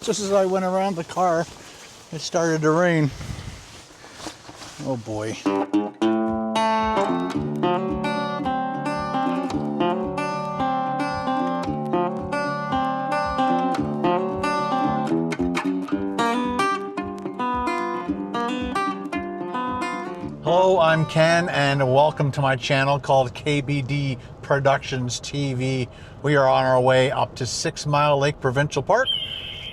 Just as I went around the car, it started to rain. Oh boy. Hello, I'm Ken and welcome to my channel called KBD Productions TV. We are on our way up to 6 Mile Lake Provincial Park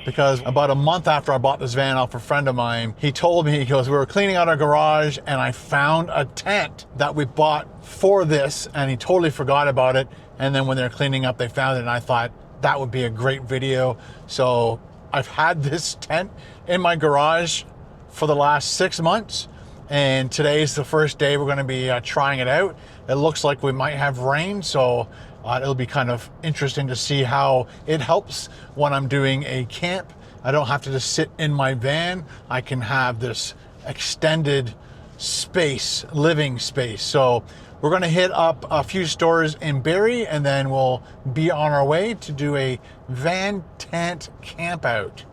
because about a month after I bought this van off a friend of mine, he told me, he goes, we were cleaning out our garage and I found a tent that we bought for this, and he totally forgot about it. And then when they're cleaning up, they found it, and I thought that would be a great video. So I've had this tent in my garage for the last 6 months. And today's the first day we're going to be trying it out. It looks like we might have rain, so it'll be kind of interesting to see how it helps when I'm doing a camp. I don't have to just sit in my van. I can have this extended space, living space. So we're going to hit up a few stores in Barrie, and then we'll be on our way to do a van tent camp out.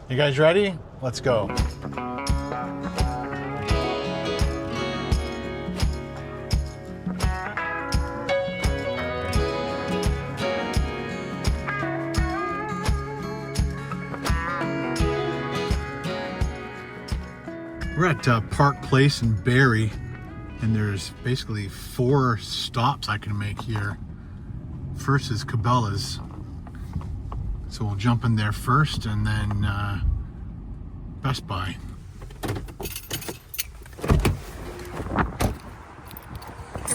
You guys ready? Let's go. We're at Park Place in Barrie, and there's basically 4 stops I can make here. First is Cabela's, so we'll jump in there first, and then Best Buy. It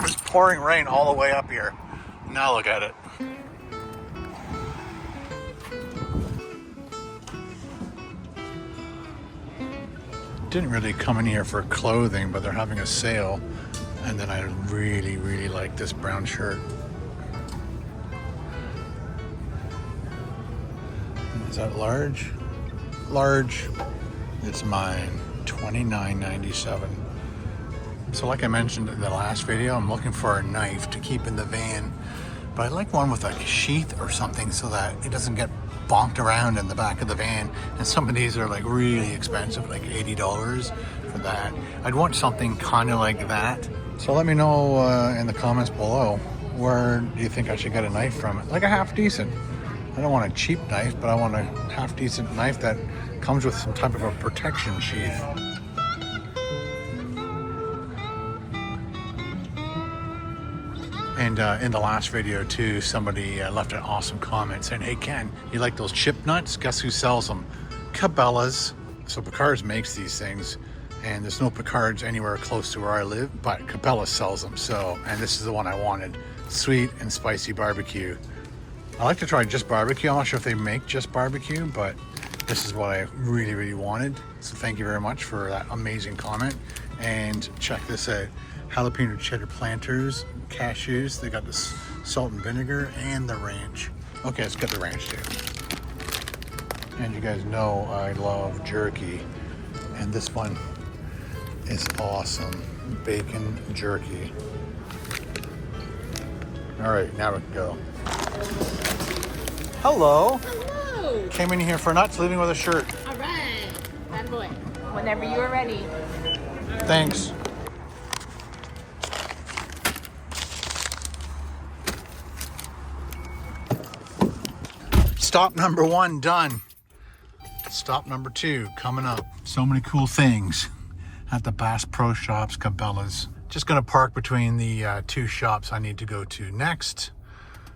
was pouring rain all the way up here. Now look at it. Didn't really come in here for clothing, but they're having a sale, and then I really like this brown shirt. Is that large? Large. It's mine. $29.97. So like I mentioned in the last video, I'm looking for a knife to keep in the van, but I'd like one with a sheath or something so that it doesn't get bonked around in the back of the van. And some of these are like really expensive, like $80 for that. I'd want something kind of like that. So let me know in the comments below, where do you think I should get a knife from? Like a half decent. I don't want a cheap knife, but I want a half decent knife that comes with some type of a protection sheath. And in the last video too, somebody left an awesome comment saying, hey Ken, you like those chip nuts? Guess who sells them? Cabela's. So Picard's makes these things, and there's no Picard's anywhere close to where I live, but Cabela sells them. So, and this is the one I wanted. Sweet and spicy barbecue. I like to try just barbecue. I'm not sure if they make just barbecue, but this is what I really wanted. So thank you very much for that amazing comment. And check this out. Jalapeno cheddar planters, cashews. They got this salt and vinegar and the ranch. Okay, let's get the ranch too. And you guys know I love jerky, and this one is awesome. Bacon jerky. All right, now we can go. Hello. Hello. Came in here for nuts, leaving with a shirt. All right, bad boy. Whenever you are ready. Thanks. Stop number 1 done. Stop number 2 coming up. So many cool things at the Bass Pro Shops, Cabela's. Just gonna park between the 2 shops I need to go to next.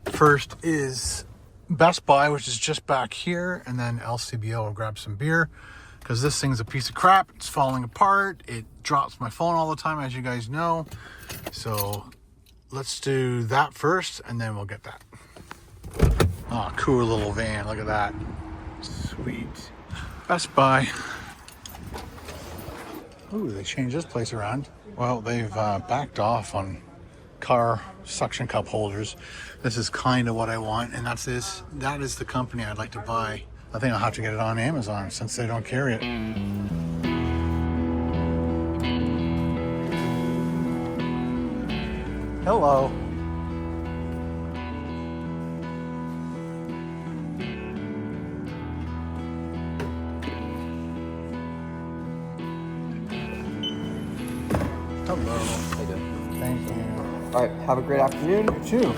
First is Best Buy, which is just back here, and then LCBO. I'll grab some beer because this thing's a piece of crap. It's falling apart. It drops my phone all the time, as you guys know. So let's do that first, and then we'll get that. Oh, cool little van. Look at that. Sweet. Best Buy. Ooh, they changed this place around. Well, they've backed off on car suction cup holders. This is kind of what I want, and that's this. That is the company I'd like to buy. I think I'll have to get it on Amazon since they don't carry it. Hello. Hello. How you doing? Thank you. All right. Have a great afternoon. You too.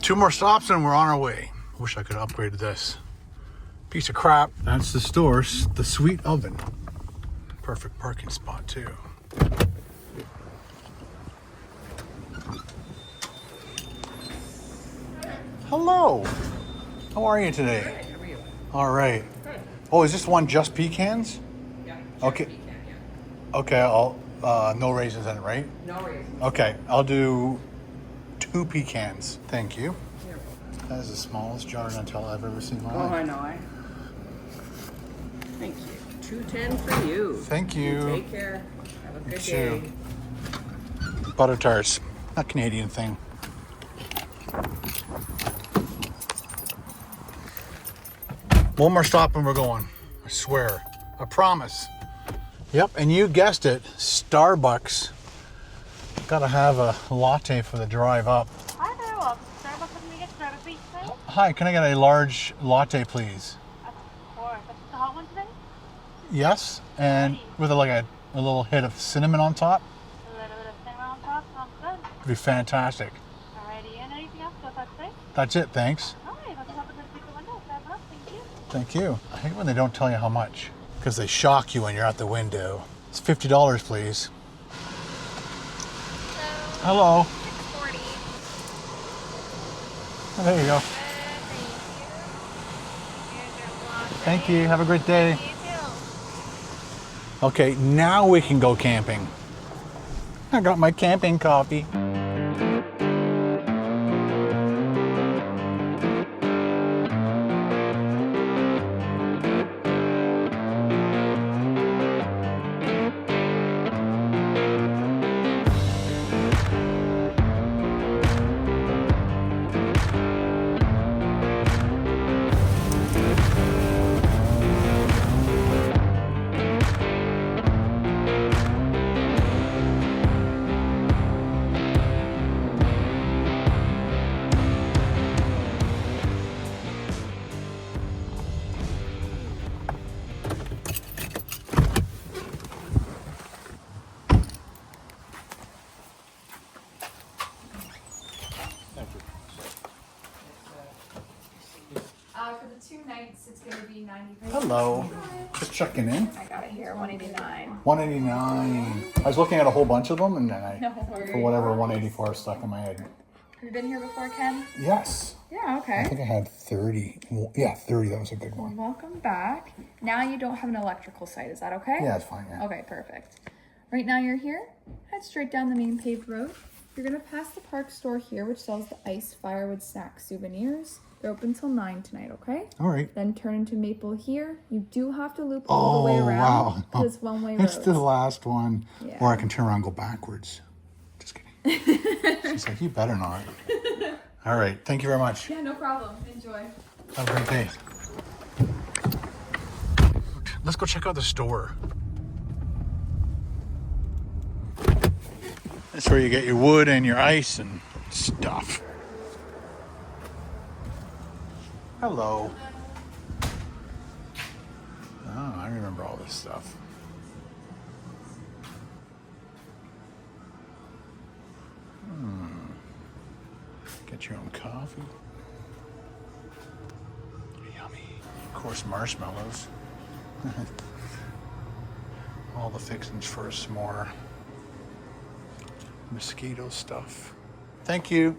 Two more stops and we're on our way. Wish I could have upgraded this. Piece of crap. That's the store, the Sweet Oven. Perfect parking spot too. Hello. How are you today? How are you? All right. Good. Oh, is this one just pecans? Yeah. Okay. Pecan, yeah. Okay, I'll no raisins in it, right? No raisins. Okay, I'll do 2 pecans. Thank you. You're welcome. That is the smallest jar of Nutella I've ever seen in my Oh, I life. know. Thank you. 210 for you. Thank you. Take care. Have a good too. day. Butter tarts, a Canadian thing. One more stop and we're going. I swear. I promise. Yep, and you guessed it, Starbucks. Gotta have a latte for the drive up. Hi there, welcome to Starbucks. Can we get started, please? Hi, can I get a large latte, please? Of course. That's the hot one today? Yes, and with like a little hit of cinnamon on top. A little bit of cinnamon on top. Sounds good. It'd be fantastic. Alrighty, and anything else about that today? That's it, thanks. Alright, let's have a good peek at the window. Grab up. Thank you. Thank you. I hate when they don't tell you how much, because they shock you when you're at the window. It's $50, please. Hello. $6.40. Oh, there you go. Thank you. Have a great day. You too. Okay, now we can go camping. I got my camping coffee. For the 2 nights, it's going to be 90. Hello. Just checking in. I got it here, 189. 189. I was looking at a whole bunch of them and then I, No worries. for whatever, 184 stuck in my head. Have you been here before, Ken? Yes. Yeah, I okay. think I had 30. Yeah, 30. That was a good one. Welcome back. Now you don't have an electrical site, is that okay? Yeah, it's fine. Yeah. Okay, perfect. Right now you're here. Head straight down the main paved road. You're going to pass the park store here, which sells the ice, firewood, snacks, souvenirs. They're open till 9 tonight, okay? All right. Then turn into Maple here. You do have to loop all the way Oh, around. wow. Because it's one-way It's roads. the last one. Yeah. Or I can turn around and go backwards. Just kidding. She's like, you better not. All right. Thank you very much. Yeah, no problem. Enjoy. Have a great day. Let's go check out the store. That's where you get your wood and your ice and stuff. Hello. Oh, I remember all this stuff. Get your own coffee. Yummy. Of course, marshmallows. All the fixings for a s'more. Mosquito stuff. Thank you.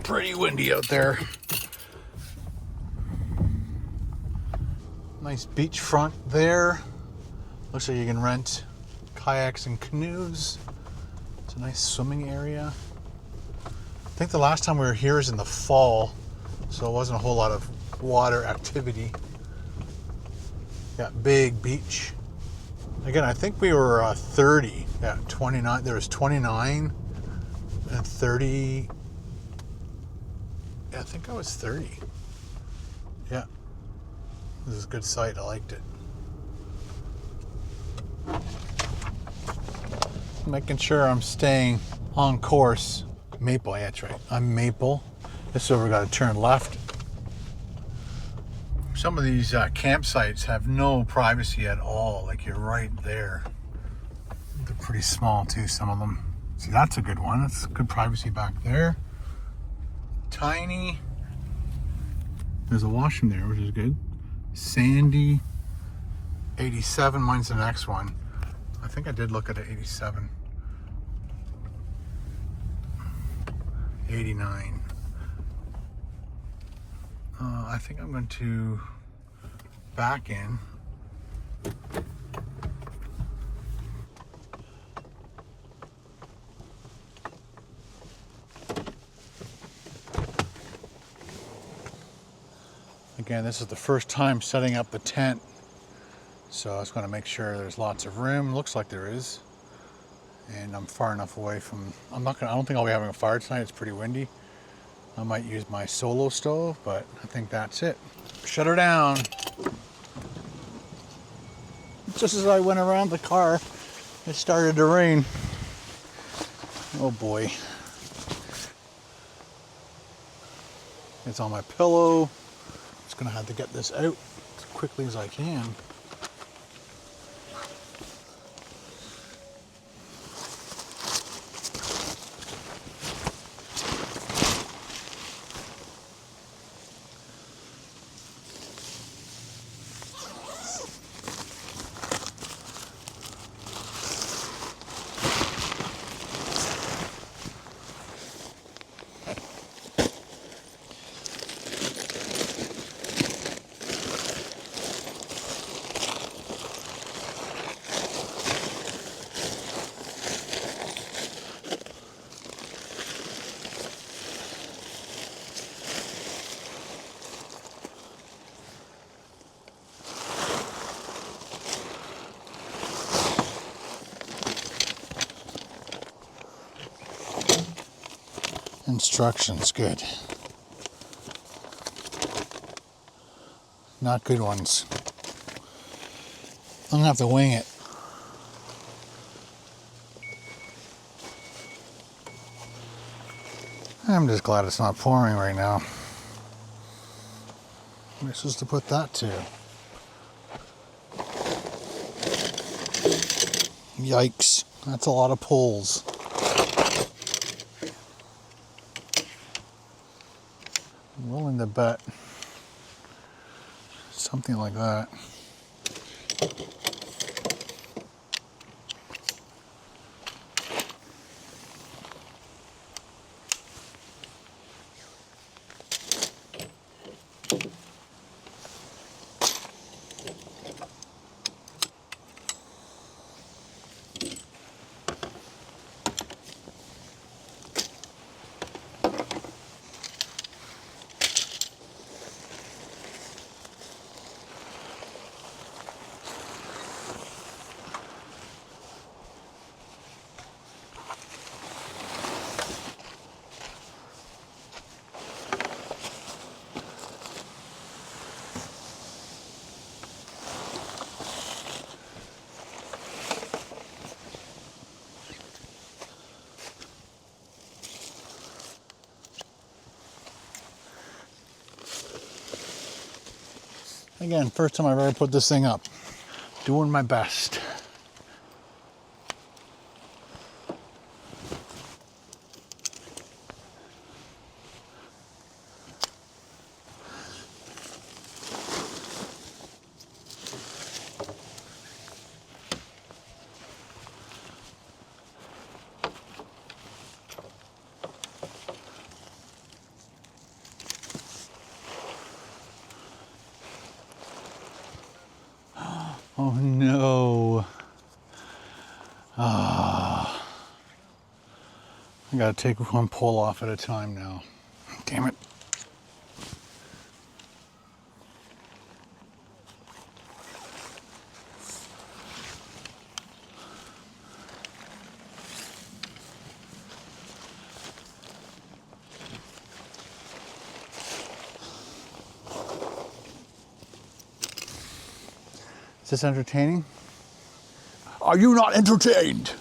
Pretty windy out there. Nice beachfront there. Looks like you can rent kayaks and canoes. It's a nice swimming area. I think the last time we were here was in the fall, so it wasn't a whole lot of water activity. Got big beach. Again, I think we were 30. Yeah, 29. There was 29 And 30. Yeah, I think I was 30. Yeah. This is a good site. I liked it. Making sure I'm staying on course. Maple, yeah, that's right. I'm Maple. This is where we got to turn left. Some of these campsites have no privacy at all. Like, you're right there. They're pretty small too, some of them. See, that's a good one. That's good privacy back there. Tiny. There's a washroom there, which is good. Sandy. 87, mine's the next one. I think I did look at it, 87. 89. I think I'm going to back in. Again, this is the first time setting up the tent, so I was going to make sure there's lots of room. Looks like there is, and I'm far enough away from. I don't think I'll be having a fire tonight. It's pretty windy. I might use my solo stove, but I think that's it. Shut her down. Just as I went around the car, it started to rain. Oh boy. It's on my pillow. Just gonna have to get this out as quickly as I can. Instructions, good. Not good ones. I'm gonna have to wing it. I'm just glad it's not pouring right now. Where am I supposed to put that to? Yikes, that's a lot of pulls. I'm willing to bet something like that. Again, first time I've ever put this thing up. Doing my best. Oh no. I gotta take one pull off at a time now. Damn it. Is this entertaining? Are you not entertained?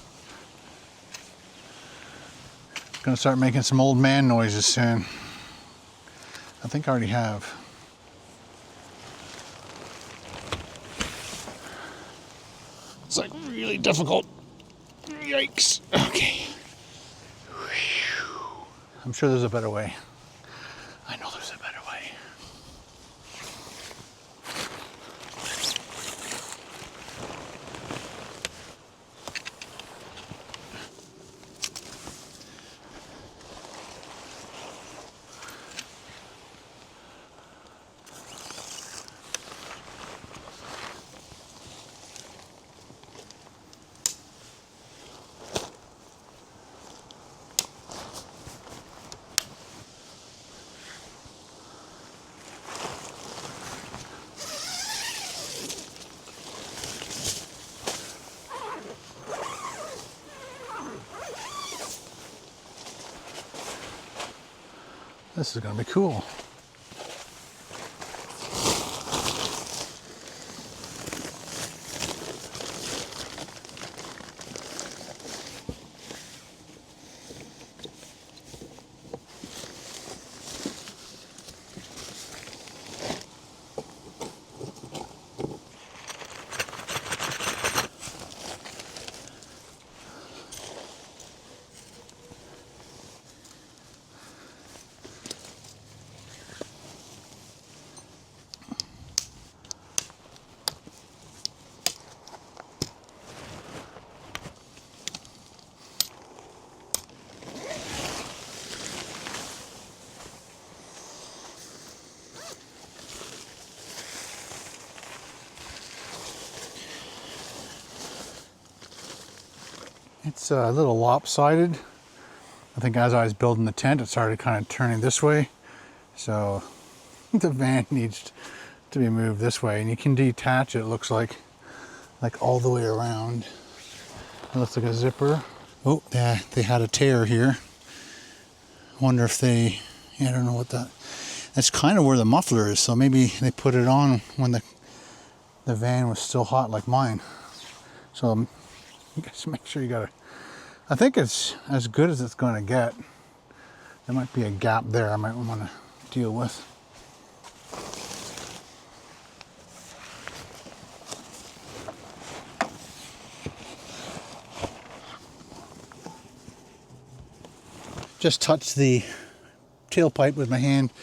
Gonna start making some old man noises soon. I think I already have. It's like really difficult. Yikes. Okay. I'm sure there's a better way. I know there's a better way. This is gonna be cool. It's a little lopsided. I think as I was building the tent, it started kind of turning this way. So the van needs to be moved this way, and you can detach it, looks like all the way around. It looks like a zipper. Oh, yeah, they had a tear here. I wonder if they, yeah, I don't know what that, that's kind of where the muffler is, so maybe they put it on when the van was still hot like mine. So you guys make sure you gotta, I think it's as good as it's gonna get. There might be a gap there I might want to deal with. Just touch the tailpipe with my hand,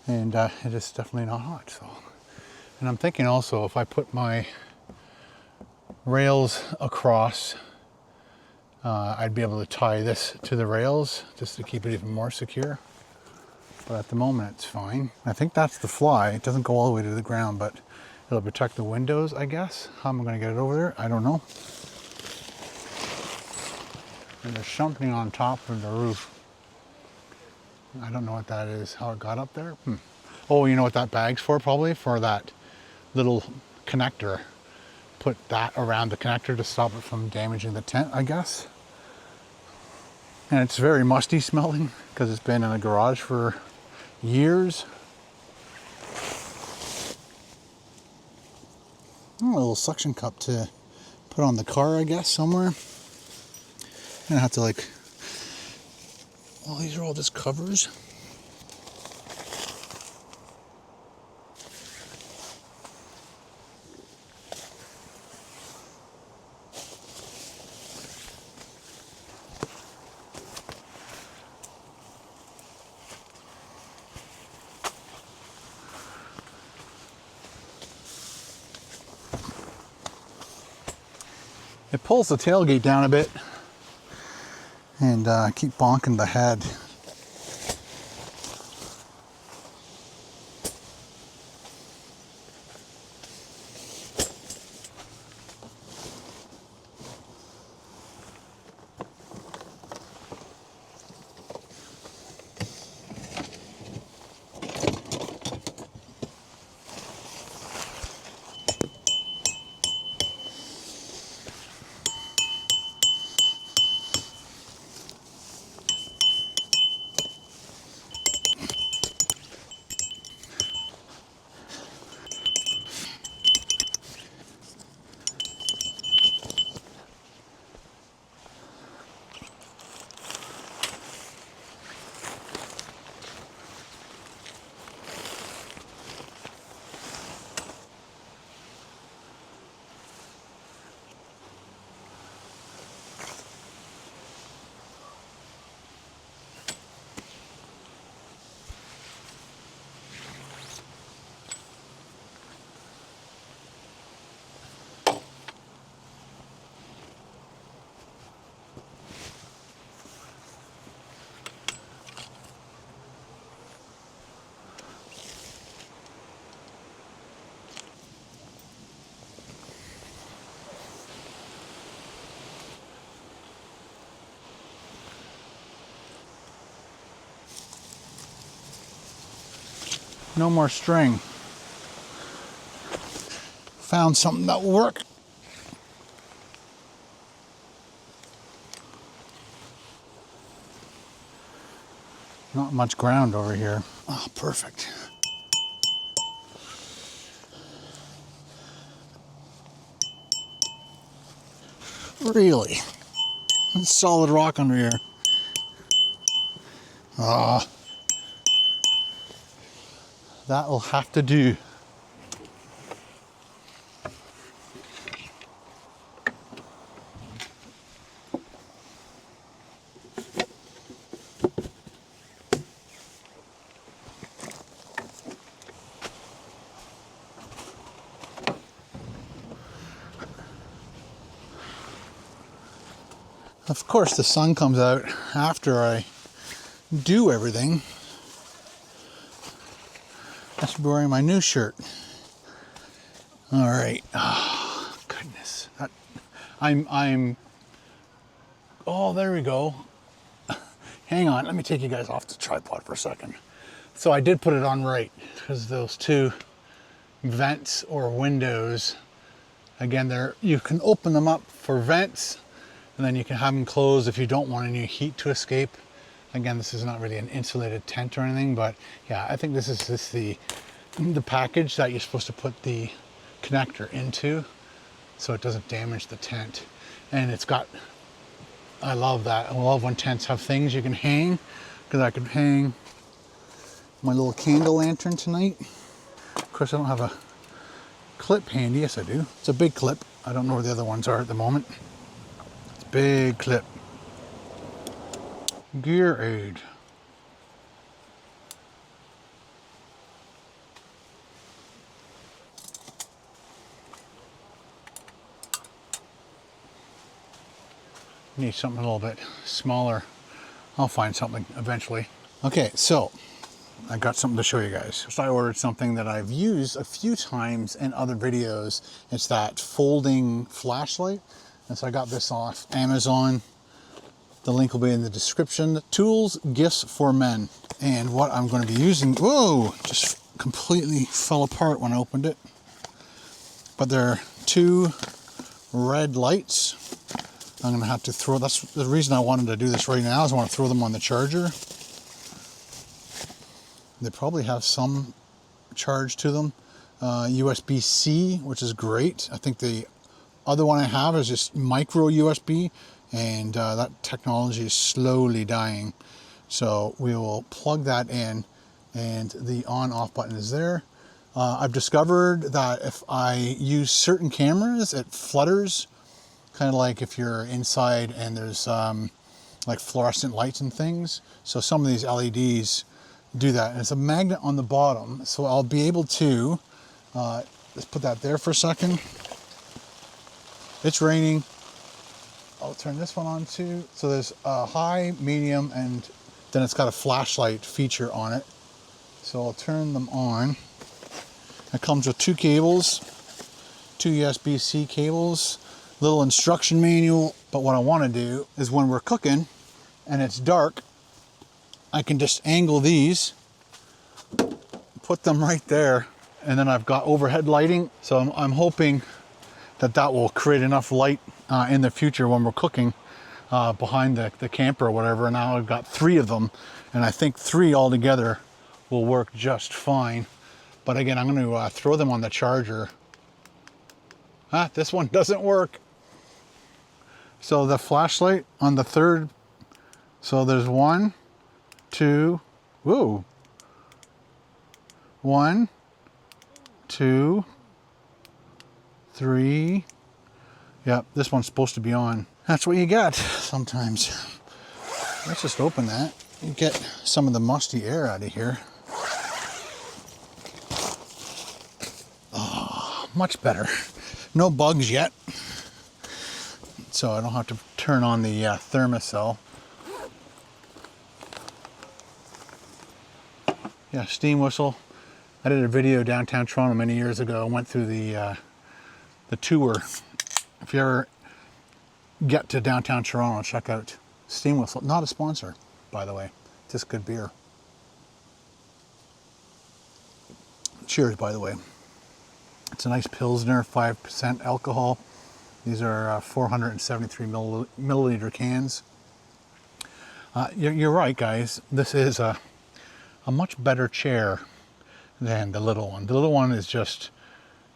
and it is definitely not hot. So, and I'm thinking also if I put my rails across, I'd be able to tie this to the rails just to keep it even more secure. But at the moment it's fine. I think that's the fly. It doesn't go all the way to the ground, but it'll protect the windows, I guess. How am I going to get it over there? I don't know. And there's something on top of the roof. I don't know what that is, how it got up there. Oh, you know what that bag's for? Probably for that little connector. Put that around the connector to stop it from damaging the tent, I guess. And it's very musty smelling because it's been in a garage for years. Oh, a little suction cup to put on the car, I guess, somewhere. I'm gonna have to like, well, these are all just covers. It pulls the tailgate down a bit and keep bonking the head. No more string. Found something that will work. Not much ground over here. Oh, perfect. Really? It's solid rock under here. Ah. That'll have to do. Of course, the sun comes out after I do everything. I should be wearing my new shirt. All right. Oh, goodness. Oh, there we go. Hang on. Let me take you guys off the tripod for a second. So I did put it on right because those two vents or windows, again, you can open them up for vents, and then you can have them closed if you don't want any heat to escape. Again, this is not really an insulated tent or anything, but yeah, I think this is just the package that you're supposed to put the connector into so it doesn't damage the tent. And it's got, I love that. I love when tents have things you can hang, because I could hang my little candle lantern tonight. Of course, I don't have a clip handy. Yes, I do. It's a big clip. I don't know where the other ones are at the moment. Big clip. Gear aid. Need something a little bit smaller. I'll find something eventually. Okay, so I got something to show you guys. So I ordered something that I've used a few times in other videos. It's that folding flashlight. And so I got this off Amazon. The link will be in the description. Tools, gifts for men. And what I'm going to be using, whoa, just completely fell apart when I opened it. But there are two red lights. I'm going to have to throw, that's the reason I wanted to do this right now, is I want to throw them on the charger. They probably have some charge to them. USB-C, which is great. I think the other one I have is just micro USB, and that technology is slowly dying. So we will plug that in, and the on-off button is there. I've discovered that if I use certain cameras, it flutters, kind of like if you're inside and there's like fluorescent lights and things. So some of these LEDs do that, and it's a magnet on the bottom, so I'll be able to let's put that there for a second. It's raining. I'll turn this one on too. So there's a high, medium, and then it's got a flashlight feature on it. So I'll turn them on. It comes with two cables, two USB-C cables, little instruction manual. But what I want to do is when we're cooking and it's dark, I can just angle these, put them right there, and then I've got overhead lighting. So I'm hoping that that will create enough light in the future when we're cooking behind the camper or whatever. Now I've got three of them, and I think three altogether will work just fine. But again, I'm going to throw them on the charger. This one doesn't work. So the flashlight on the third, so there's 1, 2, whoa. 1, 2, 3. Yep, this one's supposed to be on. That's what you get sometimes. Let's just open that and get some of the musty air out of here. Oh, much better. No bugs yet. So I don't have to turn on the thermocell. Yeah, steam whistle. I did a video downtown Toronto many years ago. I went through the tour. If you ever get to downtown Toronto, check out Steam Whistle. Not a sponsor, by the way. Just good beer. Cheers, by the way. It's a nice Pilsner, 5% alcohol. These are 473 milliliter cans. You're right, guys. This is a much better chair than the little one. The little one is just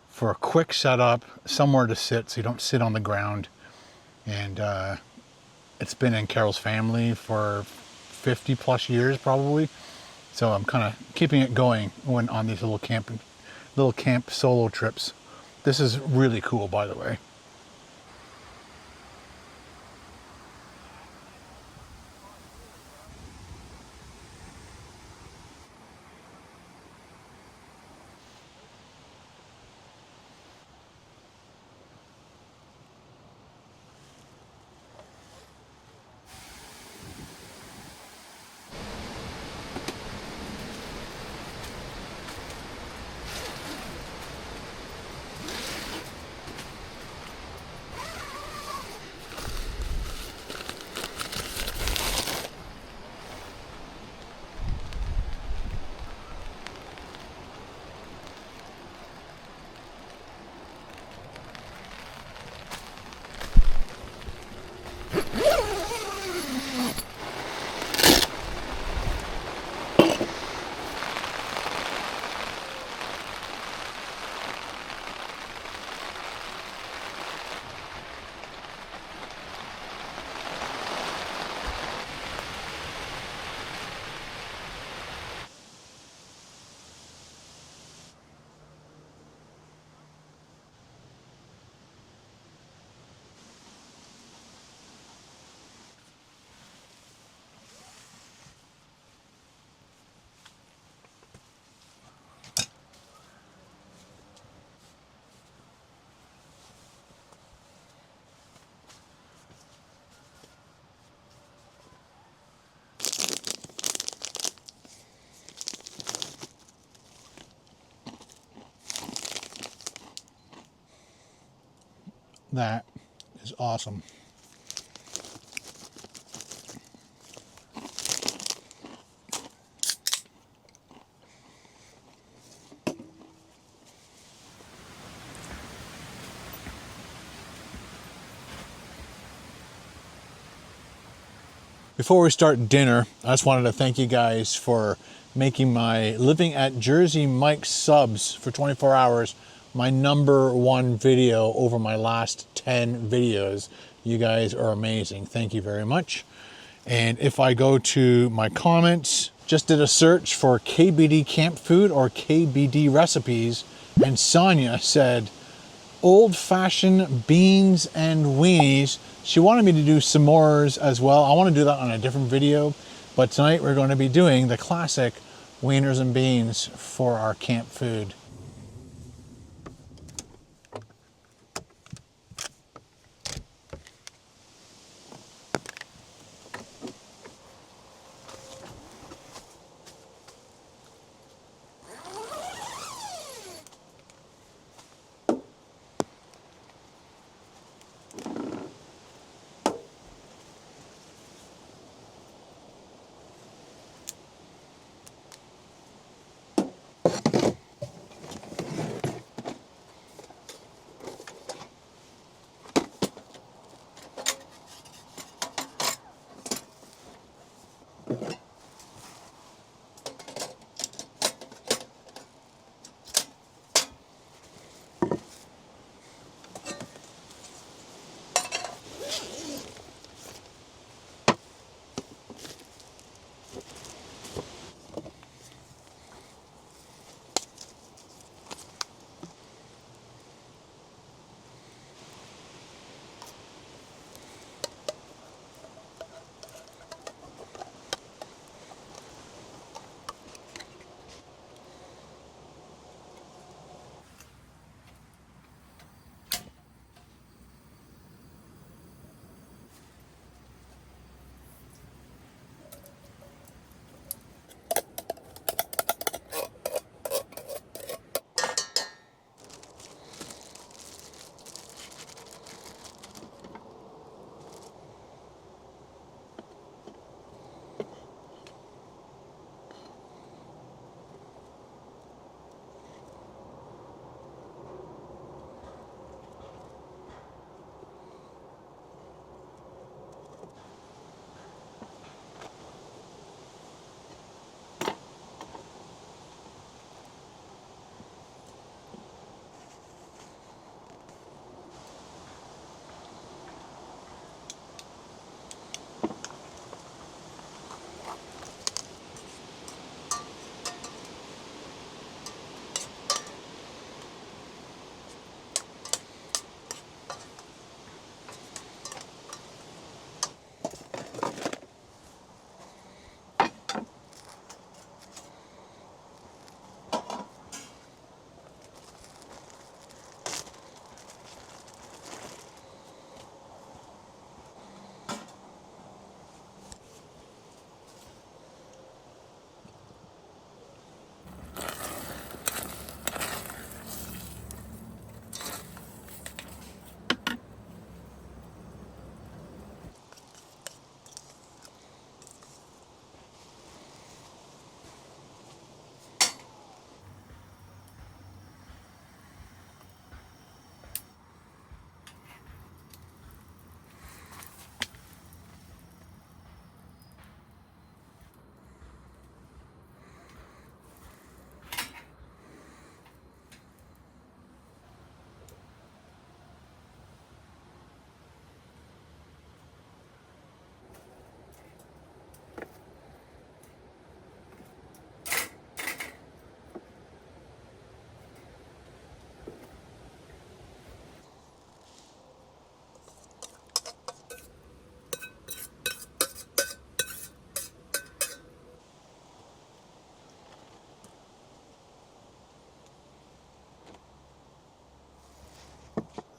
for a quick setup, somewhere to sit so you don't sit on the ground. And it's been in Carol's family for 50 plus years probably. So I'm kind of keeping it going when on these little camp solo trips. This is really cool, by the way. That is awesome. Before we start dinner, I just wanted to thank you guys for making my living at Jersey Mike's subs for 24 hours my #1 video over my last 10 videos. You guys are amazing. Thank you very much. And if I go to my comments, just did a search for KBD camp food or KBD recipes, and Sonia said old-fashioned beans and weenies. She wanted me to do s'mores as well. I want to do that on a different video, but tonight we're going to be doing the classic wieners and beans for our camp food.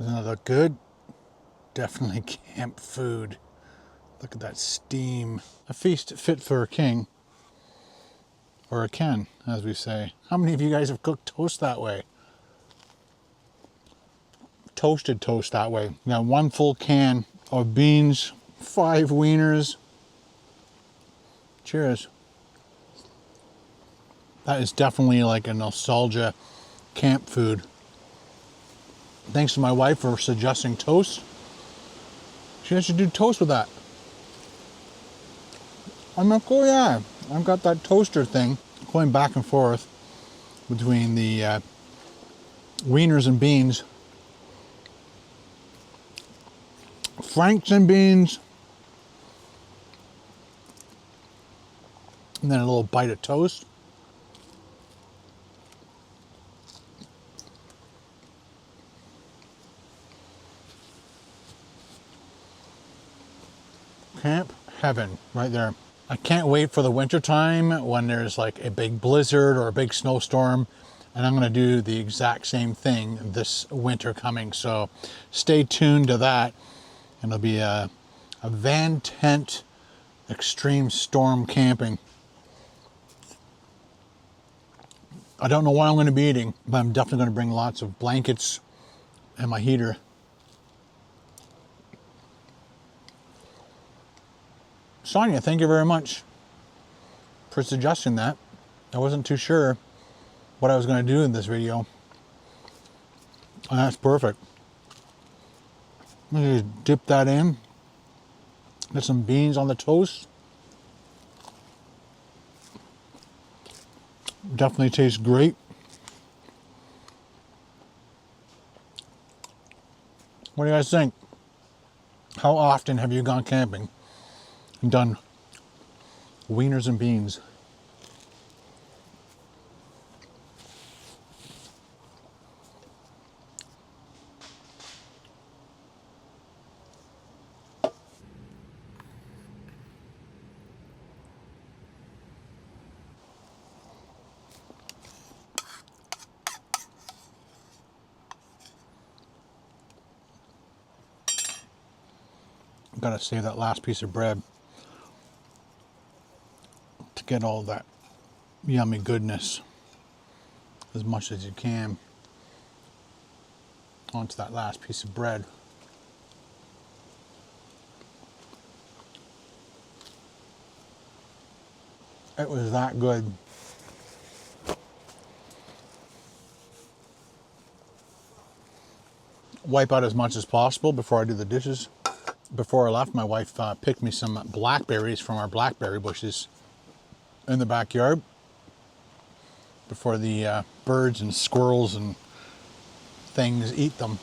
Doesn't that look good? Definitely camp food. Look at that steam. A feast fit for a king. Or a Ken, as we say. How many of you guys have cooked toast that way? Toasted toast that way. Now 1 full can of beans, 5 wieners. Cheers. That is definitely like a nostalgia camp food. Thanks to my wife for suggesting toast. She should do toast with that. I'm like, oh yeah, I've got that toaster thing going back and forth between the wieners and beans. Franks and beans. And then a little bite of toast. Camp heaven right there. I can't wait for the winter time when there's like a big blizzard or a big snowstorm, and I'm going to do the exact same thing this winter coming. So stay tuned to that, and it'll be a van tent extreme storm camping. I don't know what I'm going to be eating, but I'm definitely going to bring lots of blankets and my heater. Sonia, thank you very much for suggesting that. I wasn't too sure what I was going to do in this video. And that's perfect. I'm going to just dip that in. Get some beans on the toast. Definitely tastes great. What do you guys think? How often have you gone camping and done wieners and beans? Gotta save that last piece of bread to get all that yummy goodness as much as you can onto that last piece of bread. It was that good. Wipe out as much as possible before I do the dishes. Before I left, my wife picked me some blackberries from our blackberry bushes in the backyard before the birds and squirrels and things eat them.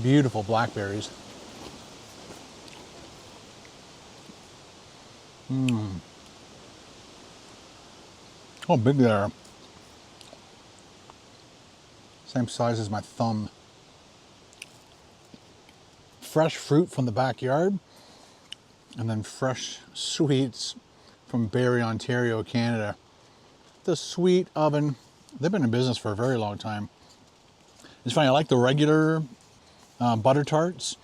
Beautiful blackberries. Oh, big they are. Same size as my thumb. Fresh fruit from the backyard, and then fresh sweets from Barrie, Ontario, Canada. The sweet oven. They've been in business for a very long time. It's funny, I like the regular butter tarts,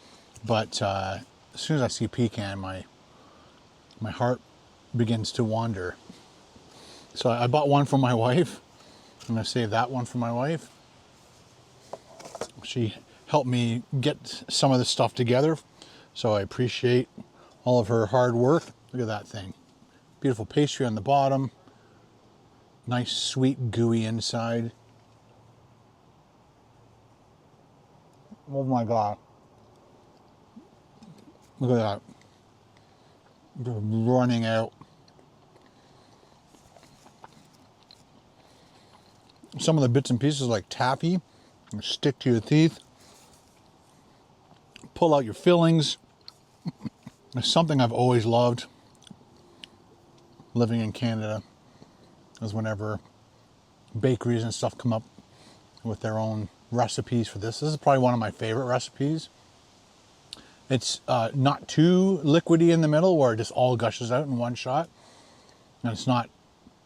but as soon as I see pecan, my heart begins to wander. So I bought one for my wife. I'm gonna save that one for my wife. She helped me get some of this stuff together, so I appreciate all of her hard work. Look at that thing. Beautiful pastry on the bottom. Nice sweet gooey inside. Oh my God. Look at that. Just running out. Some of the bits and pieces like taffy stick to your teeth. Pull out your fillings. It's something I've always loved living in Canada, is whenever bakeries and stuff come up with their own recipes for this. This is probably one of my favorite recipes. It's not too liquidy in the middle where it just all gushes out in one shot. And it's not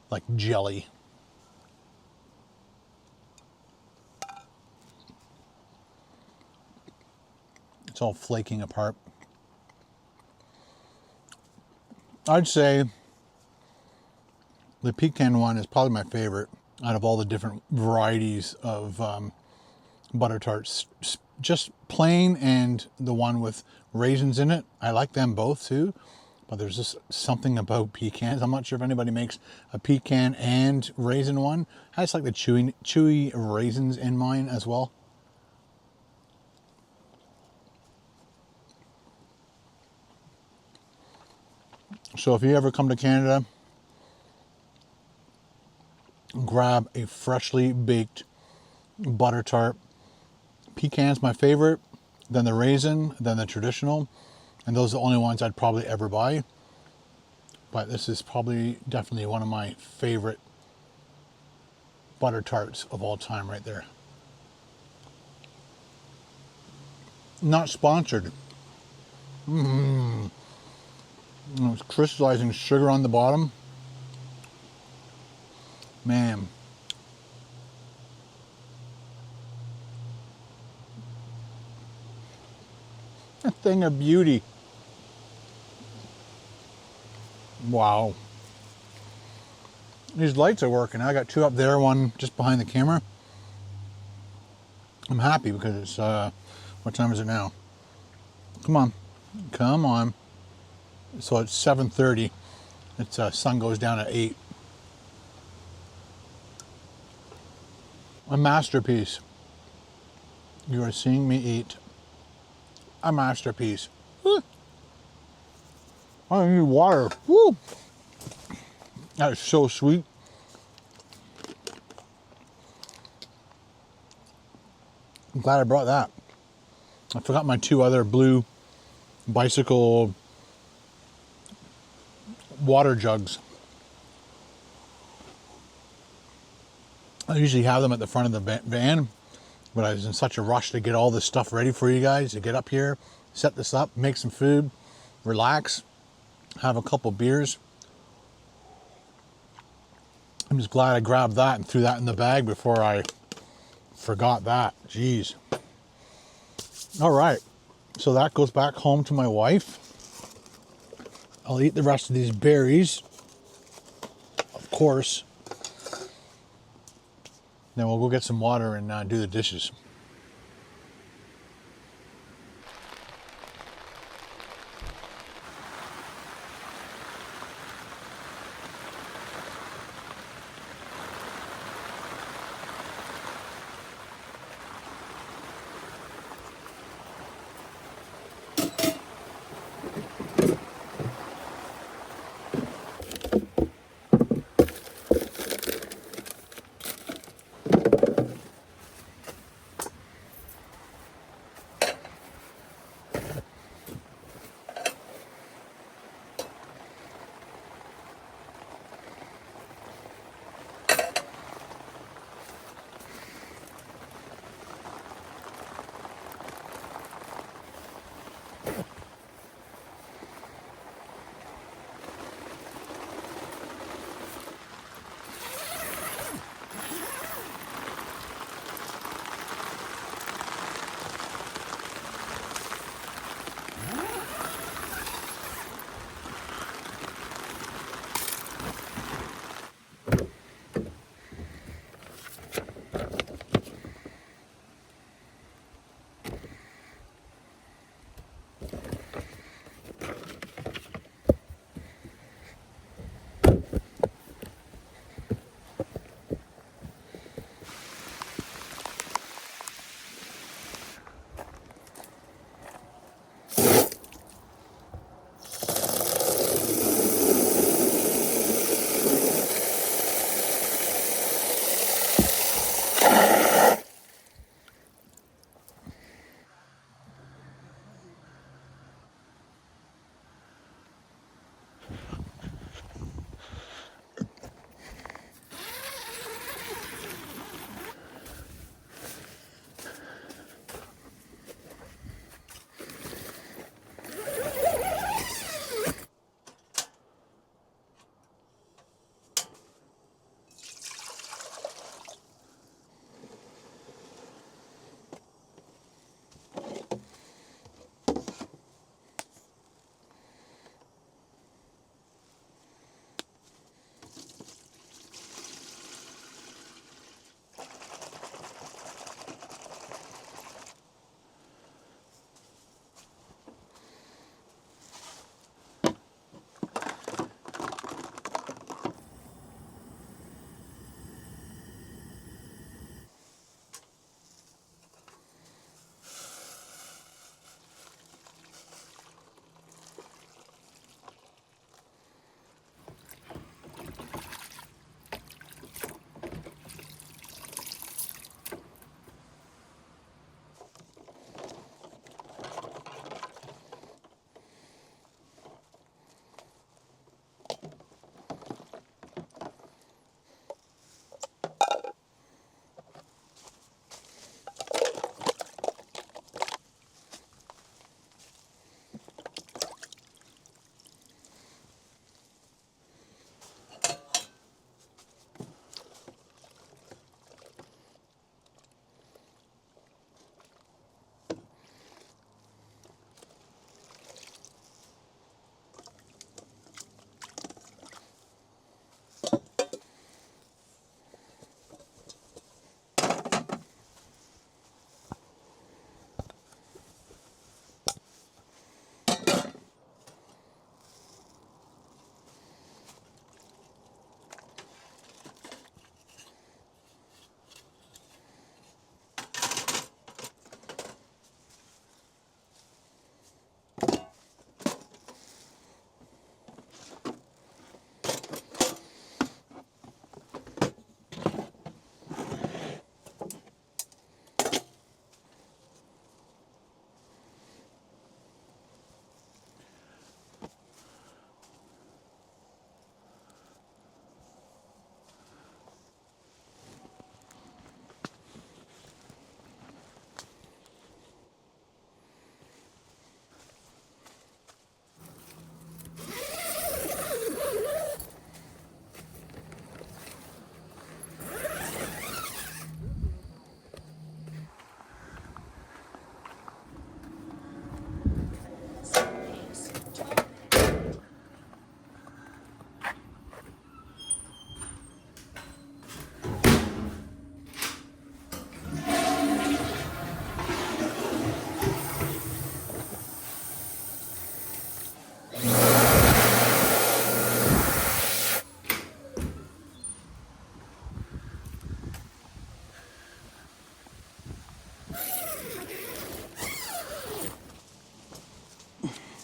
like jelly. It's all flaking apart. I'd say the pecan one is probably my favorite out of all the different varieties of butter tarts. Just plain and the one with raisins in it. I like them both too, but there's just something about pecans. I'm not sure if anybody makes a pecan and raisin one. I just like the chewy raisins in mine as well. So if you ever come to Canada, grab a freshly baked butter tart. Pecan's my favorite, then the raisin, then the traditional, and those are the only ones I'd probably ever buy. But this is probably definitely one of my favorite butter tarts of all time right there. Not sponsored. It's crystallizing sugar on the bottom. Man. A thing of beauty. Wow. These lights are working. I got two up there, one just behind the camera. I'm happy because it's, what time is it now? Come on. Come on. So it's 7:30. It's sun goes down at 8. A masterpiece. You are seeing me eat a masterpiece. Woo. I don't need water. Woo. That is so sweet. I'm glad I brought that. I forgot my 2 other blue bicycle water jugs. I usually have them at the front of the van, but I was in such a rush to get all this stuff ready for you guys, to get up here, set this up, make some food, relax, have a couple beers. I'm just glad I grabbed that and threw that in the bag before I forgot that. Jeez. All right, so that goes back home to my wife. I'll eat the rest of these berries, of course. Then we'll go get some water and do the dishes.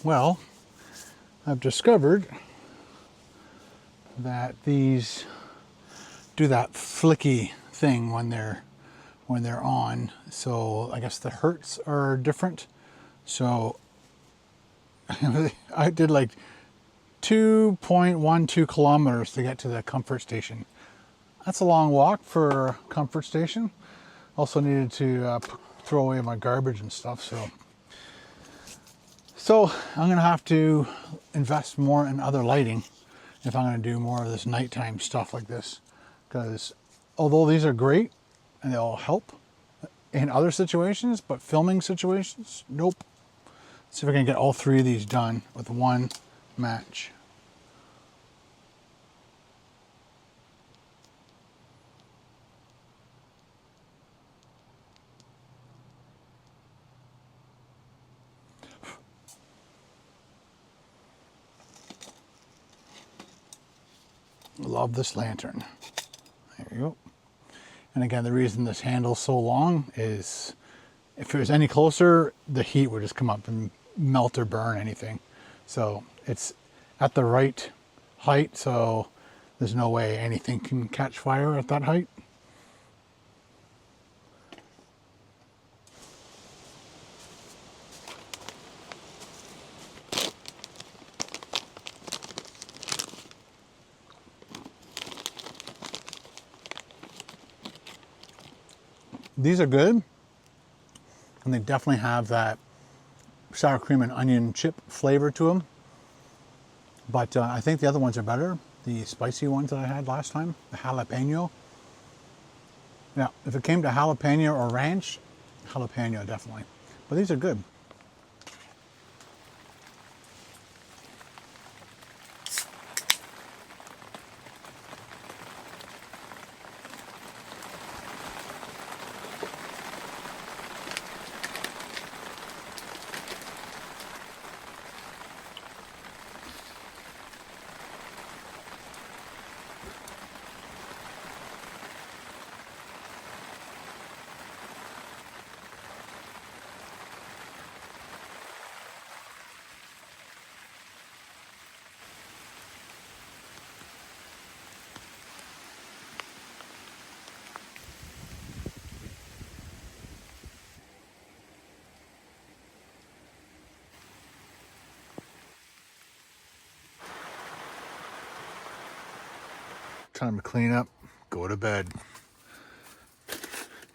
Well, I've discovered that these do that flicky thing when they're on. So I guess the hertz are different. So I did like 2.12 kilometers to get to the comfort station. That's a long walk for a comfort station. Also needed to throw away my garbage and stuff. So I'm gonna have to invest more in other lighting if I'm gonna do more of this nighttime stuff like this. Because although these are great and they'll help in other situations, but filming situations, nope. Let's see if I can get all three of these done with one match. Love this lantern. There you go. And again, the reason this handle's so long is if it was any closer, the heat would just come up and melt or burn anything. So it's at the right height, so there's no way anything can catch fire at that height. These are good, and they definitely have that sour cream and onion chip flavor to them. But I think the other ones are better. The spicy ones that I had last time, the jalapeno. Yeah, if it came to jalapeno or ranch, jalapeno definitely. But these are good. Time to clean up, go to bed.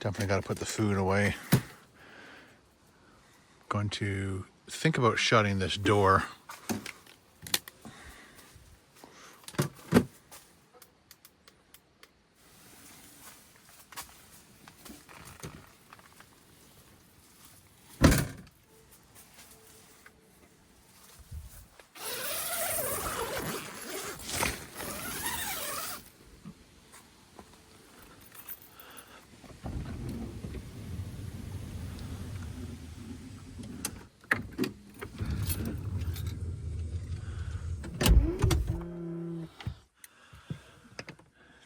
Definitely got to put the food away. Going to think about shutting this door.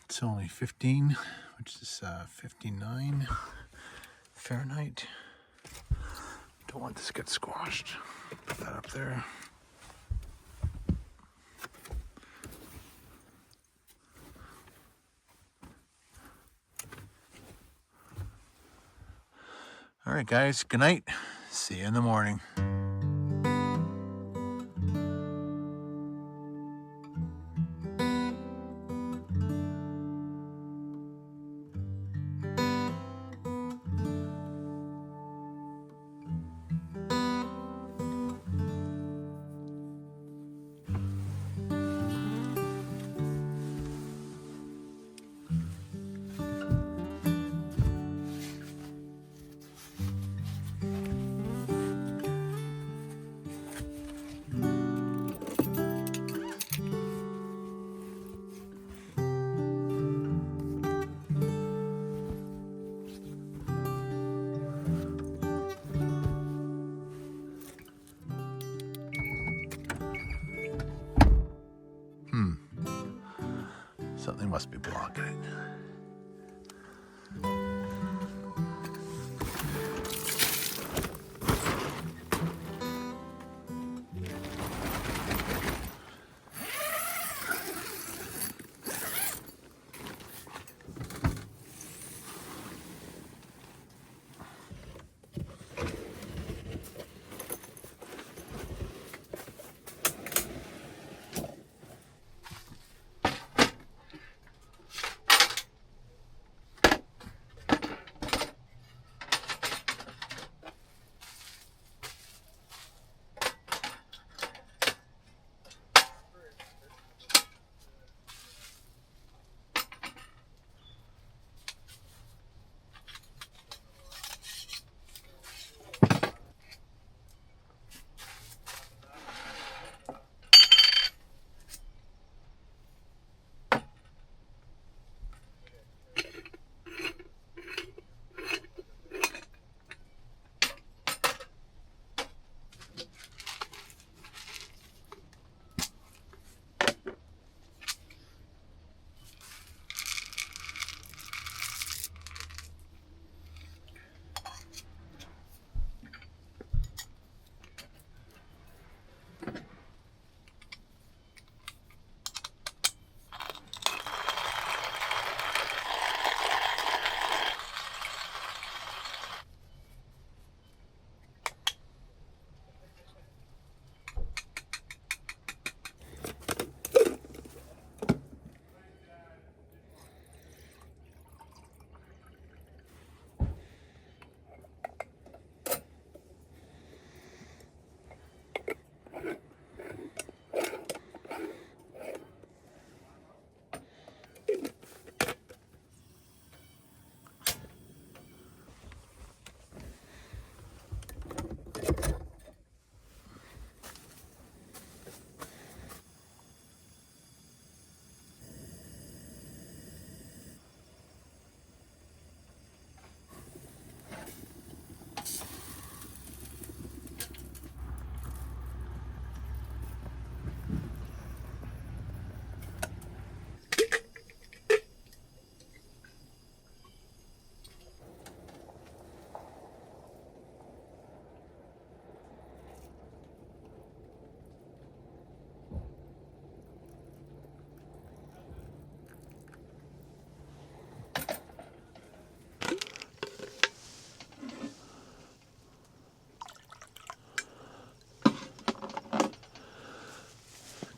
It's only 15, which is 59 Fahrenheit. Don't want this to get squashed. Put that up there. All right, guys, good night. See you in the morning. Something must be blocking it.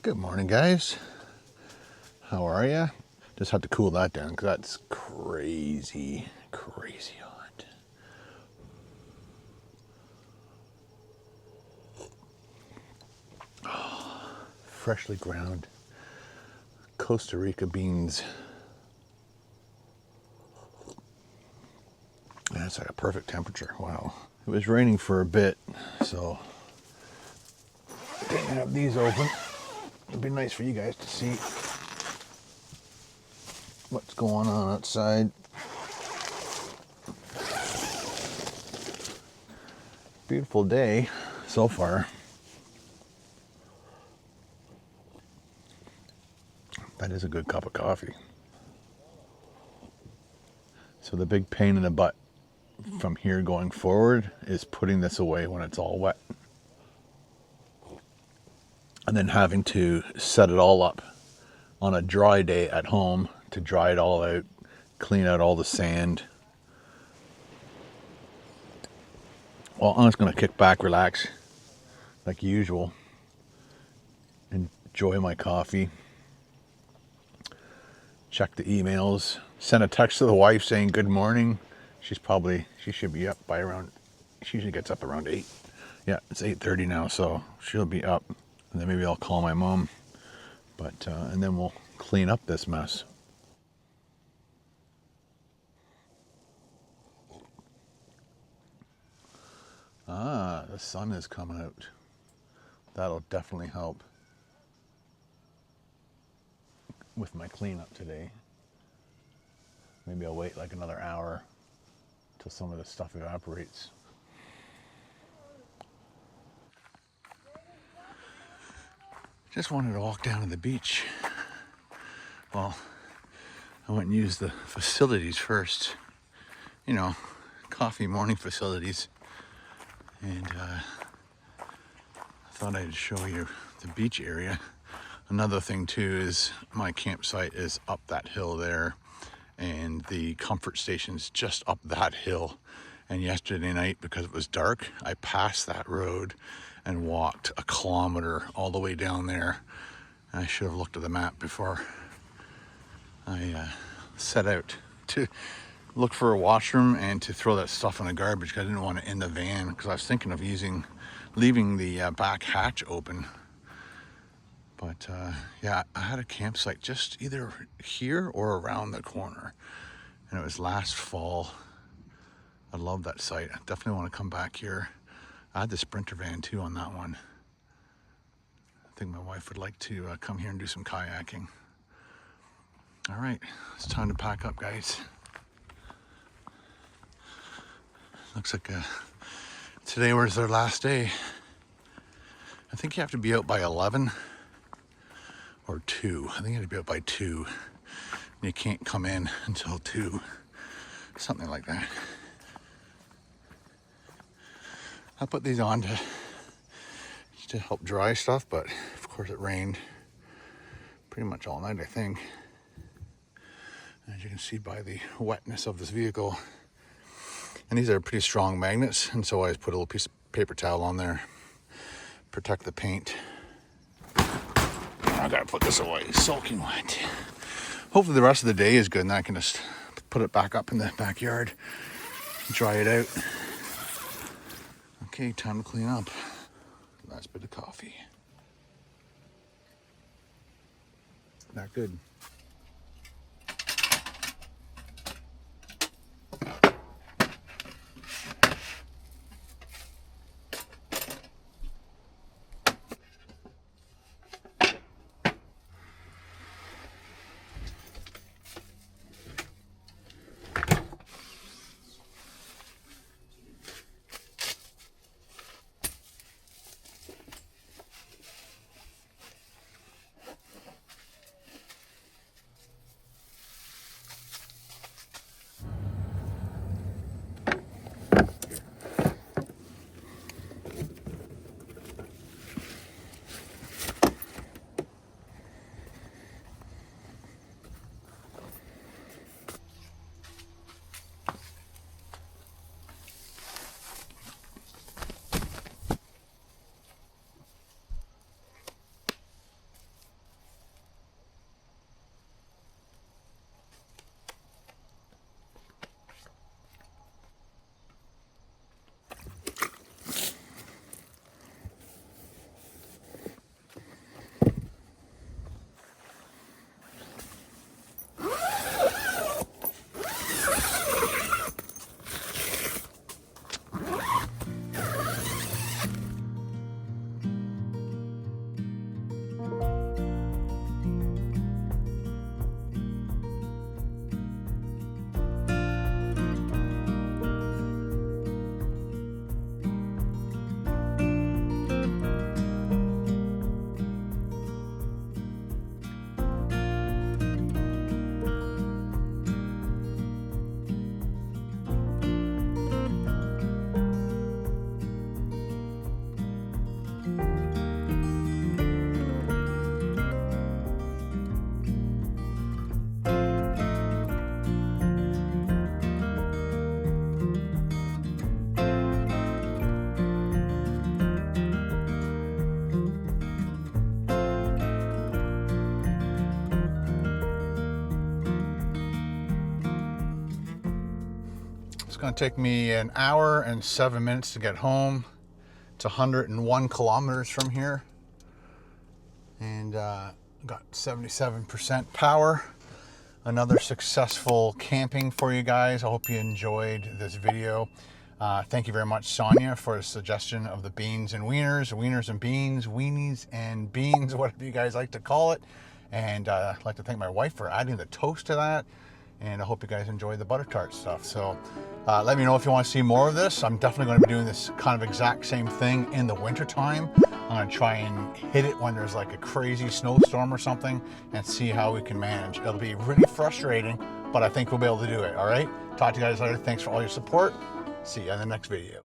Good morning, guys. How are ya? Just had to cool that down because that's crazy hot. Oh, freshly ground Costa Rica beans. That's like a perfect temperature. Wow. It was raining for a bit, so didn't have these open. It'd be nice for you guys to see what's going on outside. Beautiful day so far. That is a good cup of coffee. So the big pain in the butt from here going forward is putting this away when it's all wet. And then having to set it all up on a dry day at home to dry it all out, clean out all the sand. Well, I'm just going to kick back, relax, like usual. Enjoy my coffee. Check the emails. Send a text to the wife saying good morning. She should be up by around, she usually gets up around 8. Yeah, it's 8:30 now, so she'll be up. And then maybe I'll call my mom. But, and then we'll clean up this mess. Ah, the sun is coming out. That'll definitely help with my cleanup today. Maybe I'll wait like another hour till some of the stuff evaporates. Just wanted to walk down to the beach. Well, I went and used the facilities first. You know, coffee morning facilities. And I thought I'd show you the beach area. Another thing too is my campsite is up that hill there, and the comfort station's just up that hill. And yesterday night, because it was dark, I passed that road and walked a kilometer all the way down there. And I should have looked at the map before I set out to look for a washroom and to throw that stuff in the garbage, because I didn't want it in the van, because I was thinking of leaving the back hatch open. But yeah, I had a campsite just either here or around the corner, and it was last fall. I love that site. I definitely want to come back here. I had the Sprinter van too on that one. I think my wife would like to come here and do some kayaking. All right, it's time to pack up, guys. Looks like today was their last day. I think you have to be out by 11 or 2. I think you have to be out by 2. You can't come in until 2. Something like that. I put these on to help dry stuff, but of course it rained pretty much all night, I think. As you can see by the wetness of this vehicle. And these are pretty strong magnets, and so I just put a little piece of paper towel on there, protect the paint. I gotta put this away, soaking wet. Hopefully the rest of the day is good, and I can just put it back up in the backyard, dry it out. Okay, time to clean up. Last bit of coffee. Not good. It's gonna take me an hour and 7 minutes to get home. It's 101 kilometers from here. And got 77% power. Another successful camping for you guys. I hope you enjoyed this video. Thank you very much, Sonia, for the suggestion of the beans and wieners, wieners and beans, weenies and beans, whatever you guys like to call it. And I'd like to thank my wife for adding the toast to that. And I hope you guys enjoy the butter tart stuff. So let me know if you want to see more of this. I'm definitely going to be doing this kind of exact same thing in the winter time. I'm going to try and hit it when there's like a crazy snowstorm or something and see how we can manage. It'll be really frustrating, but I think we'll be able to do it. All right. Talk to you guys later. Thanks for all your support. See you in the next video.